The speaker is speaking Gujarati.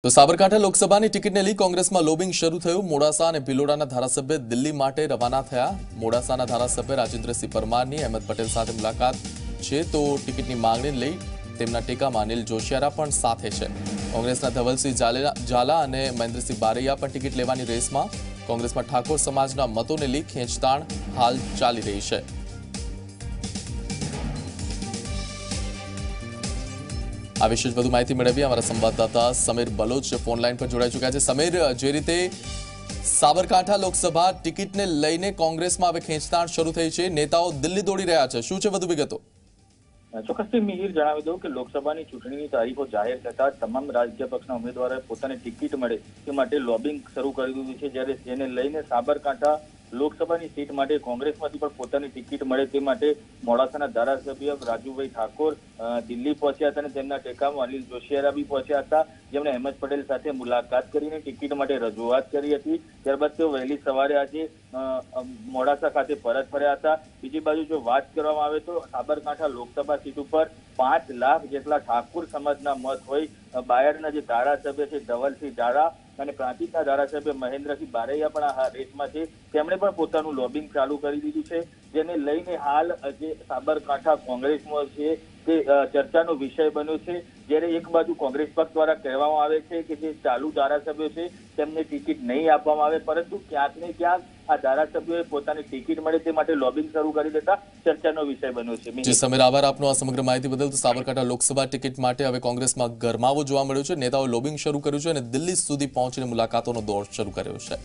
તો સાબરકાંઠા લોકસભાની ટિકિટને લઈ કોંગ્રેસમાં લોબિંગ શરૂ થયું। મોડાસા અને ભિલોડાના ધારાસભ્ય દિલ્હી માટે રવાના થયા। મોડાસાના ધારાસભ્ય રાજેન્દ્રસિંહ પરમારની અહેમદ પટેલ સાથે મુલાકાત છે, તો ટિકિટની માંગણીને લઈ તેમના ટેકામાં અનિલ જોશિયારા પણ સાથે છે। કોંગ્રેસના ધવલસિંહ ઝાલા અને મહેન્દ્રસિંહ બારૈયા પણ ટિકિટ લેવાની રેસમાં। કોંગ્રેસમાં ઠાકોર સમાજના મતોને લઈ ખેંચતાણ હાલ ચાલી રહી છે। આ વિશે વધુ માહિતી મેળવી અમારા સંવાદદાતા સમીર બલોચ ફોન લાઈન પર જોડાઈ ચૂક્યા છે। સમીર, જે રીતે સાબરકાંઠા લોકસભા ટિકિટને લઈને કોંગ્રેસમાં હવે ખેંચતાણ શરૂ થઈ છે, નેતાઓ દિલ્હી દોડી રહ્યા છે, શું છે વધુ વિગતો? ચોક્કસથી મિહિર જણાવી દઉં કે લોકસભાની ચૂંટણીની તારીખો જાહેર થતા તમામ રાજકીય પક્ષના ઉમેદવારોએ પોતાની ટિકિટ મળે તે માટે લોબિંગ શરૂ કરી દીધું છે, જ્યારે જેને લઈને સાબરકાંઠા લોકસભાની સીટ માટે કોંગ્રેસમાંથી પણ પોતાની ટિકિટ મળે તે માટે મોડાસાના ધારાસભ્ય રાજુભાઈ ઠાકોર દિલ્હી પહોંચ્યા હતા અને તેમના ટેકામાં અનિલ જોશિયારા બી પહોંચ્યા હતા, જેમણે અહેમદ પટેલ સાથે મુલાકાત કરીને ટિકિટ માટે રજૂઆત કરી હતી। ત્યારબાદ તેઓ વહેલી સવારે આજે મોડાસા ખાતે પરત ફર્યા હતા। બીજી બાજુ જો વાત કરવામાં આવે તો સાબરકાંઠા લોકસભા સીટ ઉપર 5 લાખ જેટલા ઠાકોર સમાજના મત હોય। બાયડના જે ધારાસભ્ય છે ધવલસિંહ ઝાલા અને પ્રાંતિજના ધારાસભ્ય મહેન્દ્રસિંહ બારૈયા પણ આ રેસમાં છે, તેમણે પણ પોતાનું લોબિંગ ચાલુ કરી દીધું છે, જેને લઈને હાલ જે સાબરકાંઠા કોંગ્રેસમાં છે તે ચર્ચાનો વિષય બન્યો છે। જ્યારે એક બાજુ કોંગ્રેસ પક્ષ દ્વારા કહેવામાં આવે છે કે જે ચાલુ ધારાસભ્યો છે તેમને ટિકિટ નહીં આપવામાં આવે, પરંતુ ક્યાંક ને ક્યાંક આ ધારાસભ્યોએ પોતાની ટિકિટ મળે તે માટે લોબિંગ શરૂ કરી દેતા ચર્ચાનો વિષય બન્યો છે। જી સમીર, આભાર આપનો આ સમગ્ર માહિતી બદલ। તો સાબરકાંઠા લોકસભા ટિકિટ માટે હવે કોંગ્રેસમાં ગરમાવો જોવા મળ્યો છે, નેતાઓએ લોબિંગ શરૂ કર્યું છે અને દિલ્હી સુધી પહોંચીને મુલાકાતોનો દોર શરૂ કર્યો છે।